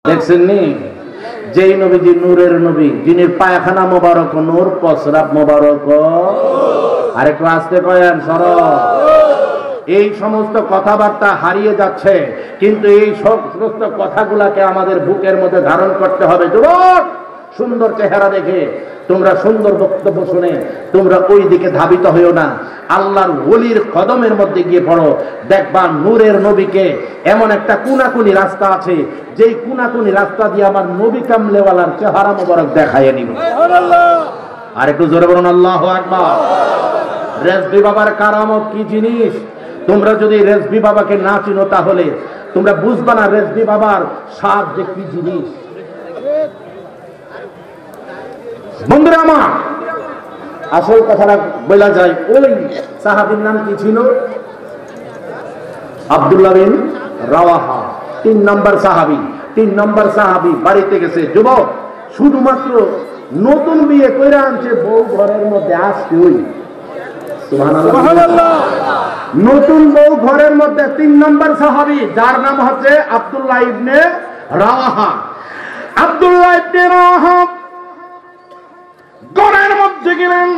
দেখছেন নি যেই নবীজি নূরের নবী, যিনি পায়খানা মোবারক নূর, প্রস্রাব মোবারক। আরেকটু আস্তে কয়েন সরব। এই সমস্ত কথাবার্তা হারিয়ে যাচ্ছে, কিন্তু এই সমস্ত কথাগুলাকে আমাদের বুকের মধ্যে ধারণ করতে হবে। যুবক, সুন্দর চেহারা দেখে তোমরা সুন্দর বক্তব্য শুনে তোমরা ওই দিকে ধাবিত হইও না, আল্লাহর ওলির কদমের মধ্যে গিয়ে পড়ো। দেখবা নূরের নবীকে এমন একটা কুনাকুনি রাস্তা আছে, যেই কুনাকুনি রাস্তা দিয়ে আমার নবী কামলেওয়ালার চেহারা মোবারক দেখাইয়া নিব। আর একটু জোরে বলুন আল্লাহু আকবার। রেজভী বাবার কারামত কি জিনিস, তোমরা যদি রেজভী বাবাকে না চিনো তাহলে তোমরা বুঝবা না রেজভী বাবার স্বাদ যে কি জিনিস। বন্ধুরা আমার, আসল কথাটা বলা যায়, ওই সাহাবীর নাম কি ছিল? আব্দুল্লাহ বিন রাওয়াহা। 3 নম্বর সাহাবী। 3 নম্বর সাহাবী বাড়িতে গেছে। যুবক, শুধুমাত্র নতুন বিয়ে কইরা আনছে, বউ ঘরের মধ্যে আসছে। ওই সুবহানাল্লাহ, নতুন বউ ঘরের মধ্যে। 3 নম্বর সাহাবী, যার নাম হচ্ছে আব্দুল্লাহ ইবনে রাওয়াহা। আব্দুল্লাহ ইবনে রাওয়াহা ঘরের মধ্যে গেলেন।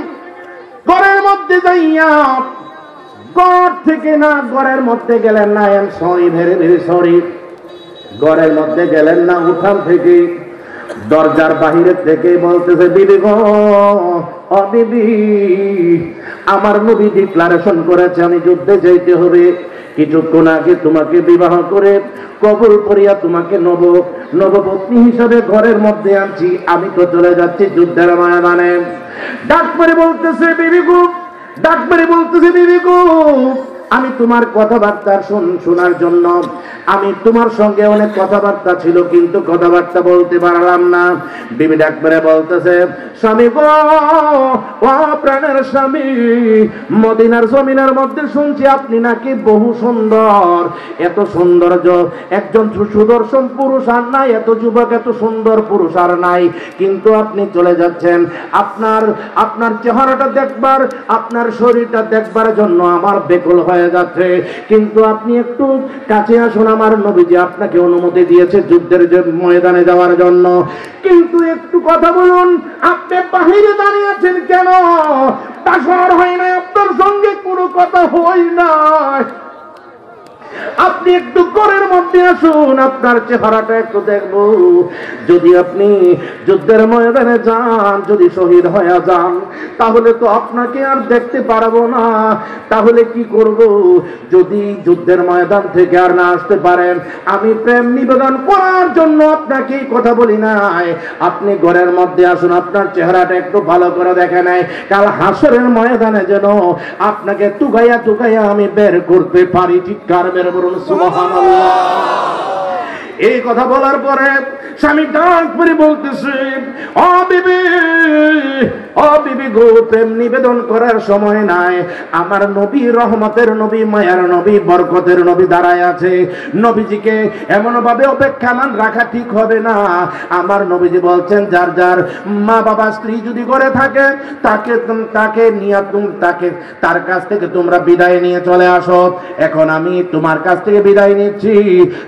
ঘরের মধ্যে যাইয়া, ঘর থেকে না, ঘরের মধ্যে গেলেন না, সরি ভেরি ভেরি সরি, ঘরের মধ্যে গেলেন না, উঠান থেকে দরজার বাহিরে থেকে বলতেছে, বিবি গো, ও বিবি, আমার নবী ডিক্লারেশন করেছে আমি যুদ্ধে যাইতে হবে। কিছুক্ষণ আগে তোমাকে বিবাহ করে কবুল করিয়া তোমাকে নবপত্নী হিসাবে ঘরের মধ্যে আনছি, আমি তো চলে যাচ্ছি যুদ্ধের ময়দানে। ডাক পরে বলতেছে, বিবি গো, ডাক পরে বলতেছে, বিবি গো, আমি তোমার কথাবার্তা শোনার জন্য, আমি তোমার সঙ্গে অনেক কথাবার্তা ছিল, কিন্তু কথাবার্তা বলতে পারলাম না। বিবি ডাক পরে বলতেছে, স্বামী গো, ও প্রাণের স্বামী, মদিনার জমিনের মধ্যে শুনছি আপনি নাকি বহু সুন্দর, এত সৌন্দর্য একজন সুদর্শন পুরুষ আর নাই, এত যুবক এত সুন্দর পুরুষ আর নাই, কিন্তু আপনি চলে যাচ্ছেন। আপনার চেহারাটা দেখবার, আপনার শরীরটা দেখবার জন্য আমার বেকুল হয়ে যাচ্ছে, কিন্তু আপনি একটু কাছে আসুন, আমার নবীজি আপনাকে অনুমতি দিয়েছে যুদ্ধের ময়দানে যাওয়ার জন্য, কিন্তু একটু কথা বলুন, আপনি বাহিরে দাঁড়িয়ে আছেন কেন? বাসর হয় না, আপনার সঙ্গে কোনো কথা হয় না, আপনি একটু ঘরের মধ্যে আসুন, আপনার চেহারাটা একটু দেখবো। যদি আপনি যুদ্ধের ময়দানে যান, যদি শহীদ হয়ে যান, তাহলে তো আপনাকে আর দেখতে পারবো না। তাহলে কি করব? যদি যুদ্ধের ময়দান থেকে আর না আসতে পারেন, আমি প্রেম নিবেদন করার জন্য আপনাকে কথা বলি নাই, আপনি ঘরের মধ্যে আসুন, আপনার চেহারাটা একটু ভালো করে দেখে নাই, কাল হাসরের ময়দানে যেন আপনাকে টুকাইয়া টুকাইয়া আমি বের করতে পারি। ঠিক কারবে বলুন সুবহানাল্লাহ। এই কথা বলার পরে স্বামী ডাক করে বলতেছে, ও বিবি, ও বিবি গো, প্রেম নিবেদন করার সময় নাই, আমার নবী রহমতের নবী, মায়ার নবী, বরকতের নবী দাঁড়ায় আছে, নবীজিকে এমন ভাবে অপেক্ষামান রাখা ঠিক হবে না। আমার নবীজি বলছেন, যার যার মা বাবা স্ত্রী যদি করে থাকে, তাকে নিয়ে তার কাছ থেকে তোমরা বিদায় নিয়ে চলে আসো। এখন আমি তোমার কাছ থেকে বিদায় নিচ্ছি,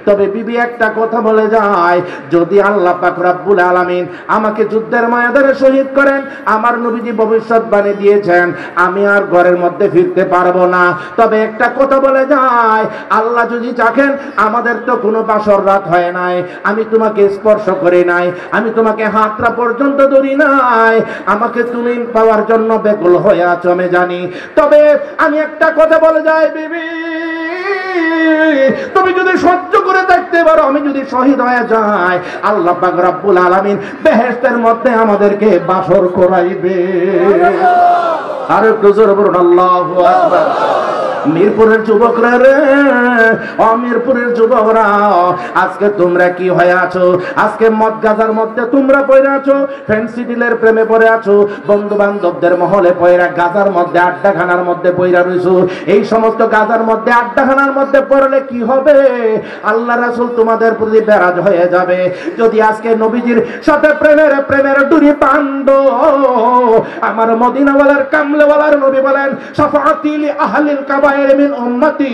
তবে বিবি একটা কথা বলে যায়, যদি আল্লাহ পাক রব্বুল আলামিন আমাকে যুদ্ধের ময়দানে শহীদ করেন, আমার নবীজি ভবিষ্যৎবাণী দিয়েছেন আমি আর ঘরের মধ্যে ফিরতে পারবো না। তবে একটা কথা বলে যায়, আল্লাহ যদি চাকেন, আমাদের তো কোনো বাসর রাত হয় নাই, আমি তোমাকে স্পর্শ করি নাই, আমি তোমাকে হাতটা পর্যন্ত ধরি নাই, আমাকে তুমি পাওয়ার জন্য বেকুল হয়ে আছো আমি জানি। তবে আমি একটা কথা বলে যাই, বিবি, তুমি যদি সহ্য করে থাকতে পারো, আমি যদি শহীদ হয়ে যাই, আল্লাহ পাক রব্বুল আলামিন বেহেশতের মধ্যে আমাদেরকে বাসর করাইবে। আর একটু জোরে বলুন আল্লাহু আকবার। মিরপুরের যুবকরা রে, ও মিরপুরের যুবকরা, আজকে তোমরা কি হয়ে আছো? আজকে মদ গাজার মধ্যে তোমরা পড়ে আছো, ফ্যান্সি ডিলের প্রেমে পড়ে আছো, বন্ধু বান্ধবদের মহলে পড়া, গাজার মধ্যে আড্ডাখানার মধ্যে পড়া রইছো। এই সমস্ত গাজার মধ্যে আড্ডাখানার মধ্যে পড়লে কি হবে? আল্লাহ রাসূল তোমাদের প্রতি বেরাজ হয়ে যাবে। যদি আজকে নবীজির সাথে প্রেমের ডুরি বাঁধো, আমার মদিনাওয়ালার কামলেওয়ালার নবী বলেন, শাফাআতি লি আহলিল কাবা কাবায়ের মিন উম্মতি,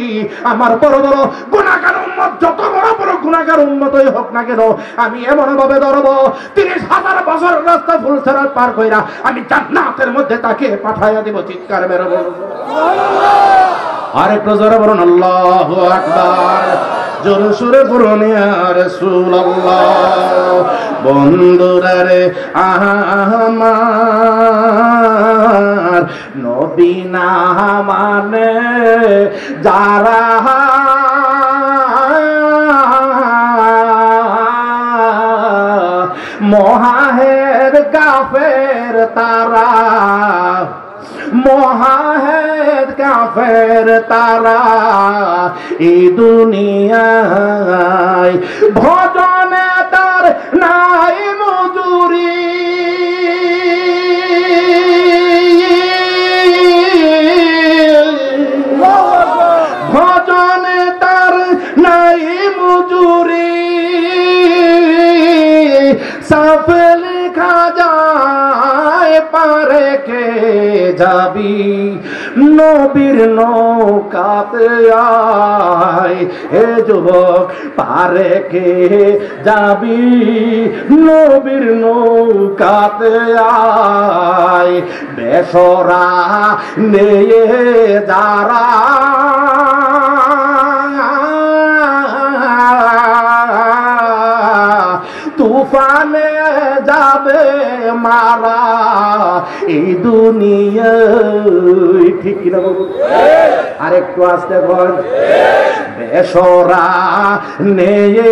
আমার বড় বড় গুনাহগার উম্মত যত বড় বড় গুনাহগার উম্মতই হোক না কেন, আমি এমন ভাবে ধরবো 30,000 বছর রাস্তা ফুলসরাত পার কইরা আমি জান্নাতের মধ্যে তাকে পাঠাইয়া দিব। চিৎকার মেরে বলুন আরেকটু জোরে বলুন আল্লাহু আকবার। জোরে সুরে বলুন ইয়া রাসূলুল্লাহ। বন্ধুরা রে আমার নবী না মানে যারা মহাহের কাফের তারা, মহাহেদ কাফের তারা এই দুনিয়ায় ভজনে তার নাই মজুরি, ভজনে তার নাই মজুরি, সাফে লেখা যায় পারে কে যাবি নবীর নৌকাতে আয়, হে যুবক পারে কে যাবি নবীর নৌকাতে আয়, বেসরা নিয়ে যারা তুফানে যাবে মারা এই দুনিয়ায়। ঠিক না বাবু? আরেকটু আসতে বল। বেসরা নিয়ে